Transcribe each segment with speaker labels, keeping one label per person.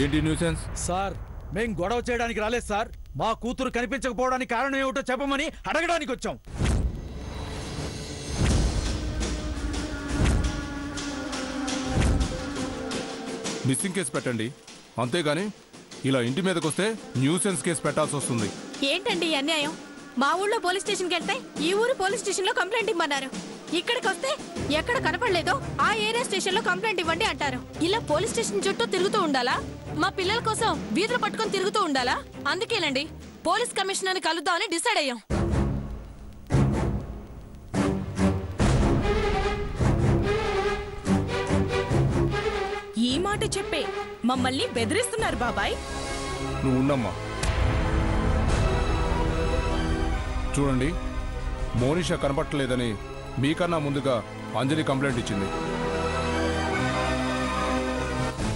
Speaker 1: ఏంటి nuisance?
Speaker 2: Sir మేం గొడవ చేయడానికి రాలేదు సార్. మా కూతురు కనిపించకపోవడానికి కారణం ఏమిటో చెప్పమని అడగడానికి వచ్చాం.
Speaker 1: మిస్సింగ్ కేసు పెట్టండి, అంతేగాని ఇలా ఇంటి మీదకి వస్తే న్యూసెన్స్ కేసు పెట్టాల్సి వస్తుంది.
Speaker 3: ఏంటండి అన్యాయం? మా ఊళ్ళో పోలీస్ స్టేషన్కి వెళ్తే ఈ ఊరు పోలీస్ స్టేషన్ లో కంప్లైంట్ ఇవ్వమన్నారు. ఇక్కడికి వస్తే ఎక్కడ కనపడలేదో ఆ ఏరియా స్టేషన్ లో కంప్లైంట్ ఇవ్వండి అంటారు. ఇలా పోలీస్ స్టేషన్ చుట్టూ తిరుగుతూ ఉండాలా? మా పిల్లల కోసం వీధులు పట్టుకొని తిరుగుతూ ఉండాలా? అందుకేనండి పోలీస్ కమిషనర్ని కలుద్దామని డిసైడ్ అయ్యాం.
Speaker 4: ఈ మాట చెప్పే మమ్మల్ని బెదిరిస్తున్నారు బాబాయ్.
Speaker 1: నువ్వు ఉండమ్మా. చూడండి, మోనిషా కనపట్టలేదని మీకన్నా ముందుగా అంజలి కంప్లైంట్ ఇచ్చింది.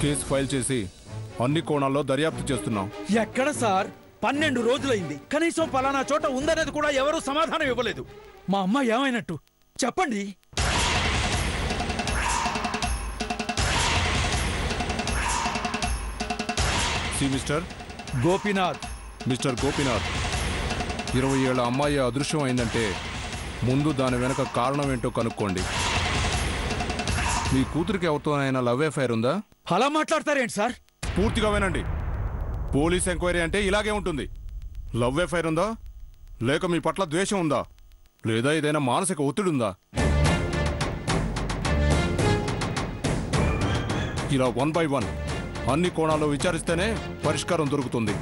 Speaker 1: కేసు ఫైల్ చేసి అన్ని కోణాల్లో దర్యాప్తు చేస్తున్నాం.
Speaker 2: ఎక్కడ సార్? 12 రోజులైంది. కనీసం పలానా చోట ఉందనేది కూడా ఎవరూ సమాధానం ఇవ్వలేదు. మా అమ్మ ఏమైనట్టు చెప్పండి.
Speaker 1: మిస్టర్
Speaker 2: గోపీనాథ్.
Speaker 1: మిస్టర్ గోపీనాథ్, 20 ఏళ్ల అమ్మాయి అదృశ్యం అయిందంటే ముందు దాని వెనక కారణం ఏంటో కనుక్కోండి. మీ కూతురికి ఎవరితోనైనా లవ్ అఫైర్ ఉందా?
Speaker 2: అలా మాట్లాడతారేంటి సార్?
Speaker 1: పూర్తిగా వినండి. పోలీస్ ఎంక్వైరీ అంటే ఇలాగే ఉంటుంది. లవ్ అఫైర్ ఉందా, లేక మీ పట్ల ద్వేషం ఉందా, లేదా ఏదైనా మానసిక ఒత్తిడి ఉందా? ఇలా 1 by 1 అన్ని కోణాల్లో విచారిస్తేనే పరిష్కారం దొరుకుతుంది.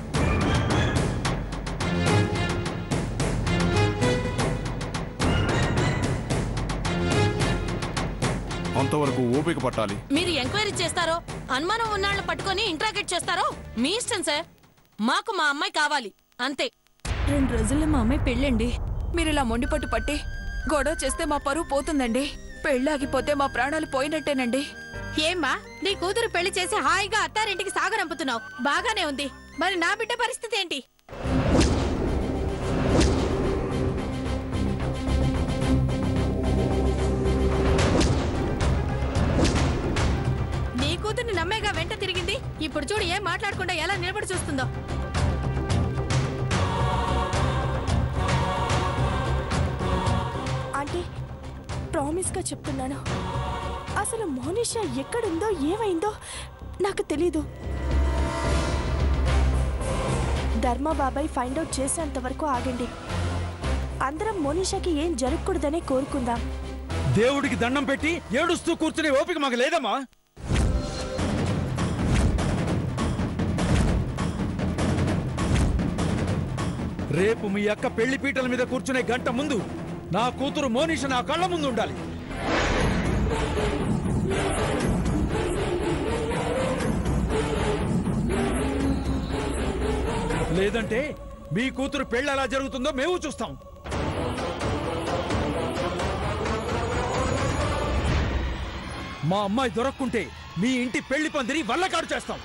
Speaker 1: అంతవరకు ఓపిక పట్టాలి.
Speaker 3: మీరు ఎంక్వైరీ చేస్తారో అనుమానం ఉన్నాళ్ళని పట్టుకొని ఇంట్రాగేట్ చేస్తారో మీ ఇష్టం సార్. మాకు మా అమ్మాయి కావాలి అంతే.
Speaker 4: 2 రోజుల్లో మా అమ్మాయి పెళ్ళండి. మీరు ఇలా మొండిపట్టు పట్టి గొడవ చేస్తే మా పరువు పోతుందండి. పెళ్ళాగిపోతే మా ప్రాణాలు పోయినట్టేనండి.
Speaker 3: ఏమ్మా, నీ కూతురు పెళ్లి చేసి హాయిగా అత్తారింటికి సాగనంపుతున్నావు, బాగానే ఉంది. మరి నా బిడ్డ పరిస్థితి ఏంటి? నీ కూతుర్ని నమ్మేగా వెంట తిరిగింది. ఇప్పుడు చూడు ఏం మాట్లాడకుండా ఎలా నిలబడి చూస్తుందో.
Speaker 5: ఆంటీ, ప్రామిస్ గా చెప్తున్నాను, అసలు మోనిషా ఎక్కడుందో ఏమైందో నాకు తెలీదు. ధర్మ బాబాయ్ ఫైండ్ అవుట్ చేసేంత వరకు ఆగండి. అందరం మోనిషాకి ఏం జరగకూడదనే కోరుకుందాం.
Speaker 2: దేవుడికి దండం పెట్టి ఏడుస్తూ కూర్చునే ఓపిక మాకు లేదమ్మా. రేపు మీ అక్క పెళ్లి పీటల మీద కూర్చునే గంట ముందు నా కూతురు మోనిషా నా కళ్ళ ముందు ఉండాలి. లేదంటే మీ కూతురు పెళ్లి ఎలా జరుగుతుందో మేము చూస్తాం. మా అమ్మాయి దొరక్కుంటే మీ ఇంటి పెళ్లి పందిరి వల్లకాడు చేస్తాం.